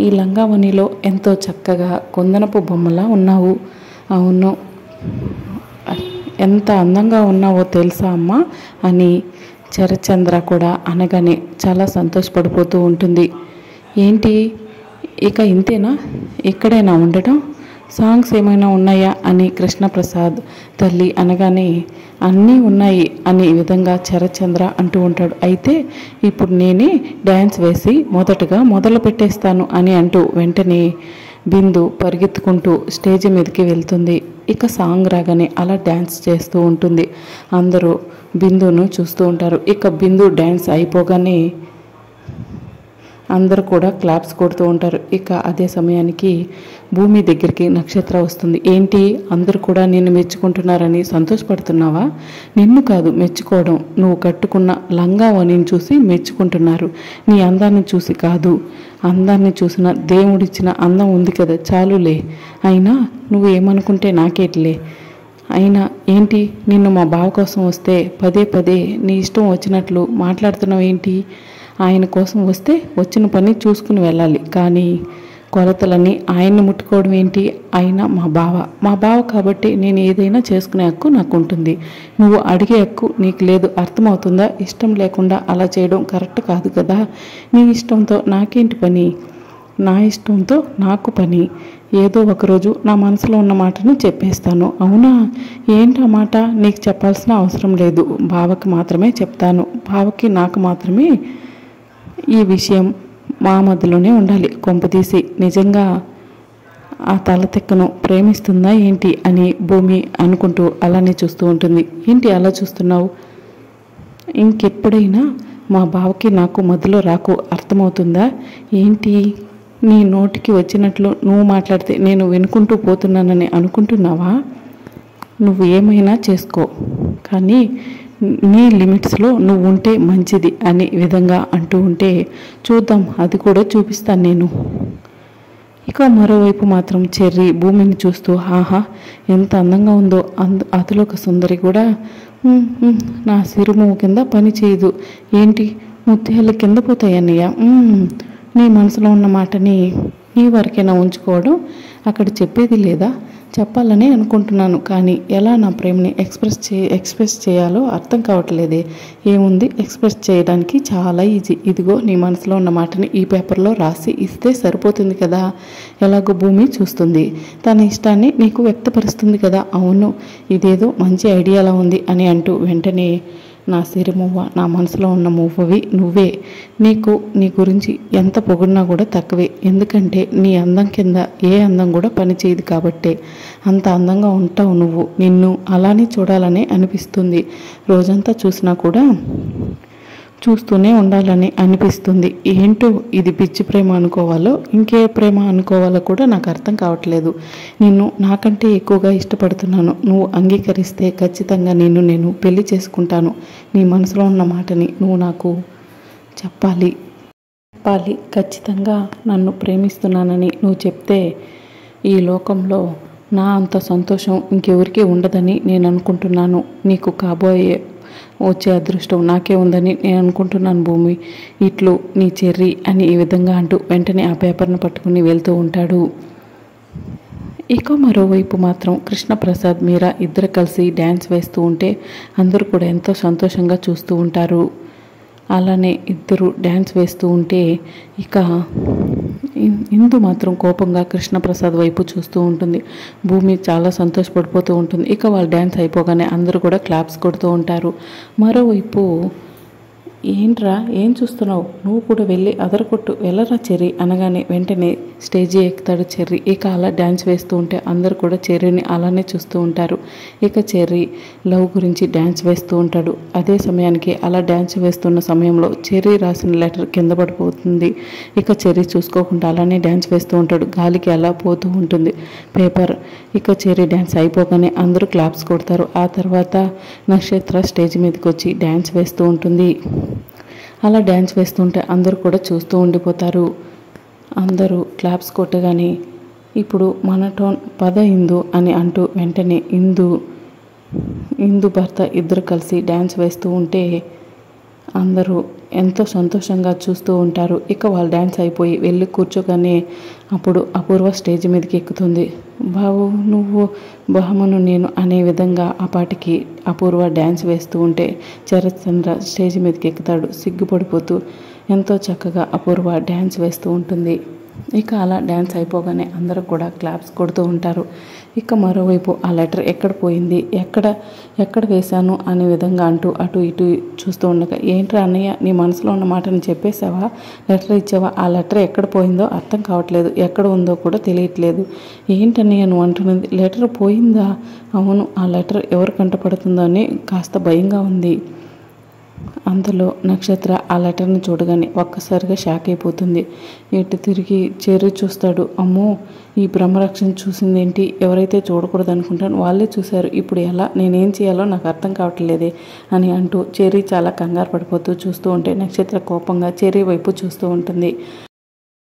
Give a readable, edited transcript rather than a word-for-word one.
ఈ లంగావనిలో ఎంతో చక్కగా కొందనపు బొమ్మలా ఉన్నావు. అవును, ఎంత అందంగా ఉన్నావో తెలుసా అమ్మా అని శరత్చంద్ర కూడా అనగానే చాలా సంతోషపడిపోతూ ఉంటుంది. ఏంటి ఇక ఇంతేనా, ఇక్కడైనా ఉండటం, సాంగ్స్ ఏమైనా ఉన్నాయా అని కృష్ణప్రసాద్ తల్లి అనగానే అన్నీ ఉన్నాయి అనే విధంగా శరత్చంద్ర అంటూ ఉంటాడు. అయితే ఇప్పుడు నేనే డ్యాన్స్ వేసి మొదటగా మొదలు పెట్టేస్తాను అని అంటూ వెంటనే బిందు పరిగెత్తుకుంటూ స్టేజ్ మీదకి వెళ్తుంది. ఇక సాంగ్ రాగానే అలా డ్యాన్స్ చేస్తూ ఉంటుంది. అందరూ బిందును చూస్తూ ఉంటారు. ఇక బిందు డ్యాన్స్ అయిపోగానే అందరూ కూడా క్లాప్స్ కొడుతూ ఉంటారు. ఇక అదే సమయానికి భూమి దగ్గరికి నక్షత్ర వస్తుంది. ఏంటి అందరూ కూడా నిన్ను మెచ్చుకుంటున్నారని సంతోషపడుతున్నావా? నిన్ను కాదు మెచ్చుకోవడం, నువ్వు కట్టుకున్న లంగావనిని చూసి మెచ్చుకుంటున్నారు. నీ అందాన్ని చూసి కాదు, అందాన్ని చూసిన దేవుడిచ్చిన అందం ఉంది కదా, చాలులే. అయినా నువ్వు ఏమనుకుంటే నాకేట్లే. అయినా ఏంటి, నిన్ను మా బావ కోసం వస్తే పదే పదే నీ ఇష్టం వచ్చినట్లు మాట్లాడుతున్నావు ఏంటి? ఆయన కోసం వస్తే వచ్చిన పని చూసుకుని వెళ్ళాలి, కానీ కొలతలని ఆయన్ని ముట్టుకోవడం ఏంటి? ఆయన మా బావ కాబట్టి నేను ఏదైనా చేసుకునే హక్కు నాకు ఉంటుంది. నువ్వు అడిగే హక్కు నీకు లేదు, అర్థమవుతుందా? ఇష్టం లేకుండా అలా చేయడం కరెక్ట్ కాదు కదా. నీ ఇష్టంతో నాకేంటి పని? నా ఇష్టంతో నాకు పని. ఏదో ఒకరోజు నా మనసులో ఉన్న మాటను చెప్పేస్తాను. అవునా? ఏంటి ఆ మాట? నీకు చెప్పాల్సిన అవసరం లేదు, బావకి మాత్రమే చెప్తాను. బావకి నాకు మాత్రమే ఈ విషయం మా మధ్యలోనే ఉండాలి. కొంపదీసి నిజంగా ఆ తలతెక్కను ప్రేమిస్తుందా ఏంటి అని భూమి అనుకుంటూ అలానే చూస్తూ ఉంటుంది. ఏంటి అలా చూస్తున్నావు? ఇంకెప్పుడైనా మా బావకి నాకు మధ్యలో రాకు, అర్థమవుతుందా? ఏంటి నీ నోటికి వచ్చినట్లు నువ్వు మాట్లాడితే నేను వినుకుంటూ పోతున్నానని అనుకుంటున్నావా? నువ్వు ఏమైనా చేసుకో, కానీ నీ లిమిట్స్లో నువ్వు ఉంటే మంచిది అనే విధంగా అంటూ ఉంటే, చూద్దాం, అది కూడా చూపిస్తాను నేను. ఇక మరోవైపు మాత్రం చెర్రీ భూమిని చూస్తూ, ఆహా ఎంత అందంగా ఉందో, అదిలో ఒక సుందరి కూడా నా సిరుమువు కింద పని చేయదు. ఏంటి ముత్యాల కింద పోతాయన్నయ్య? నీ మనసులో ఉన్న మాటని నీ వరకైనా ఉంచుకోవడం, అక్కడ చెప్పేది లేదా? చెప్పాలని అనుకుంటున్నాను, కానీ ఎలా నా ప్రేమని ఎక్స్ప్రెస్ చేయాలో అర్థం కావట్లేదే. ఏముంది, ఎక్స్ప్రెస్ చేయడానికి చాలా ఈజీ. ఇదిగో నీ మనసులో ఉన్న మాటని ఈ పేపర్లో రాసి ఇస్తే సరిపోతుంది కదా. ఎలాగో భూమి చూస్తుంది, తన ఇష్టాన్ని నీకు వ్యక్తపరుస్తుంది కదా. అవును, ఇదేదో మంచి ఐడియాలా ఉంది అని అంటూ వెంటనే, నా సిరిమువ్వ, నా మనసులో ఉన్న మువ్వవి నువ్వే. నీకు నీ గురించి ఎంత పొగిడినా కూడా తక్కువే. ఎందుకంటే నీ అందం కింద ఏ అందం కూడా పనిచేయదు కాబట్టే అంత అందంగా ఉంటావు నువ్వు. నిన్ను అలానే చూడాలని అనిపిస్తుంది. రోజంతా చూసినా కూడా చూస్తూనే ఉండాలని అనిపిస్తుంది. ఏంటో ఇది పిచ్చి ప్రేమ అనుకోవాలో ఇంకే ప్రేమ అనుకోవాలో కూడా నాకు అర్థం కావట్లేదు. నిన్ను నాకంటే ఎక్కువగా ఇష్టపడుతున్నాను. నువ్వు అంగీకరిస్తే ఖచ్చితంగా నేను పెళ్లి చేసుకుంటాను. నీ మనసులో ఉన్న మాటని నువ్వు నాకు చెప్పాలి. ఖచ్చితంగా నన్ను ప్రేమిస్తున్నానని నువ్వు చెప్తే ఈ లోకంలో నా అంత సంతోషం ఇంకెవరికీ ఉండదని నేను అనుకుంటున్నాను. నీకు కాబోయే వచ్చే అదృష్టం నాకే ఉందని నేను అనుకుంటున్నాను భూమి. ఇట్లు నీ చెర్రీ అని ఈ విధంగా అంటూ వెంటనే ఆ పేపర్ను పట్టుకుని వెళ్తూ ఉంటాడు. ఇక మరోవైపు మాత్రం కృష్ణప్రసాద్ మీరా ఇద్దరు కలిసి డ్యాన్స్ వేస్తూ ఉంటే అందరూ కూడా ఎంతో సంతోషంగా చూస్తూ ఉంటారు. అలానే ఇద్దరు డ్యాన్స్ వేస్తూ ఉంటే ఇక ఇందు మాత్రం కోపంగా కృష్ణప్రసాద్ వైపు చూస్తూ ఉంటుంది. భూమి చాలా సంతోషపడిపోతూ ఉంటుంది. ఇక వాళ్ళు డ్యాన్స్ అయిపోగానే అందరూ కూడా క్లాప్స్ కొడుతూ ఉంటారు. మరోవైపు, ఏంట్రా ఏం చూస్తున్నావు, నువ్వు కూడా వెళ్ళి అదరకొట్టు, వెళ్ళరా చెర్రీ అనగానే వెంటనే స్టేజీ ఎక్కుతాడు చెర్రీ. ఇక అలా డ్యాన్స్ వేస్తూ ఉంటే అందరూ కూడా చెర్రీని అలానే చూస్తూ ఉంటారు. ఇక చెర్రీ లవ్ గురించి డ్యాన్స్ వేస్తూ ఉంటాడు. అదే సమయానికి అలా డ్యాన్స్ వేస్తున్న సమయంలో చెర్రీ రాసిన లెటర్ కింద పడిపోతుంది. ఇక చెర్రీ చూసుకోకుండా అలానే డ్యాన్స్ వేస్తూ ఉంటాడు. గాలికి అలా పోతూ ఉంటుంది పేపర్. ఇక చెర్రీ డ్యాన్స్ అయిపోగానే అందరూ క్లాప్స్ కొడతారు. ఆ తర్వాత నక్షత్ర స్టేజ్ మీదకి వచ్చి డ్యాన్స్ వేస్తూ ఉంటుంది. అలా డ్యాన్స్ వేస్తుంటే అందరూ కూడా చూస్తూ ఉండిపోతారు. అందరూ క్లాప్స్ కొట్టగానే ఇప్పుడు మన టోన్ పద ఇందు అని అంటూ వెంటనే ఇందు భర్త ఇద్దరు కలిసి డ్యాన్స్ వేస్తూ ఉంటే అందరూ ఎంతో సంతోషంగా చూస్తూ ఉంటారు. ఇక వాళ్ళు డ్యాన్స్ అయిపోయి వెళ్ళి కూర్చోగానే అప్పుడు అపూర్వ స్టేజ్ మీదకి ఎక్కుతుంది. బావు నువ్వు బాహమును నేను అనే విధంగా ఆ పాటికి అపూర్వ డ్యాన్స్ వేస్తూ ఉంటే శరత్ చంద్ర స్టేజ్ మీదకి ఎక్కుతాడు. సిగ్గుపడిపోతూ ఎంతో చక్కగా అపూర్వ డ్యాన్స్ వేస్తూ ఉంటుంది. ఇక అలా డ్యాన్స్ అయిపోగానే అందరూ కూడా క్లాప్స్ కొడుతూ ఉంటారు. ఇక మరోవైపు ఆ లెటర్ ఎక్కడ పోయింది, ఎక్కడ వేశాను అనే విధంగా అంటూ అటు ఇటు చూస్తూ ఉండగా, ఏంట్రా అన్నయ్య నీ మనసులో ఉన్న మాటని చెప్పేశావా, లెటర్ ఇచ్చావా, ఆ లెటర్ ఎక్కడ పోయిందో అర్థం కావట్లేదు, ఎక్కడ ఉందో కూడా తెలియట్లేదు, ఏంటన్నయ్య నువ్వు అంటున్నది, లెటర్ పోయిందా? అవును, ఆ లెటర్ ఎవరు కంటపడుతుందో అని కాస్త భయంగా ఉంది. అంతలో నక్షత్ర ఆ లెటర్ని చూడగానే ఒక్కసారిగా షాక్ అయిపోతుంది. ఎటు తిరిగి చెర్రీ చూస్తాడు. అమ్మో, ఈ బ్రహ్మరక్షణ చూసిందేంటి, ఎవరైతే చూడకూడదు అనుకుంటాను వాళ్ళే చూశారు, ఇప్పుడు ఎలా, నేనేం చేయాలో నాకు అర్థం కావట్లేదే అని అంటూ చెర్రీ చాలా కంగారు పడిపోతూ చూస్తూ ఉంటే నక్షత్ర కోపంగా చెర్రీ వైపు చూస్తూ ఉంటుంది.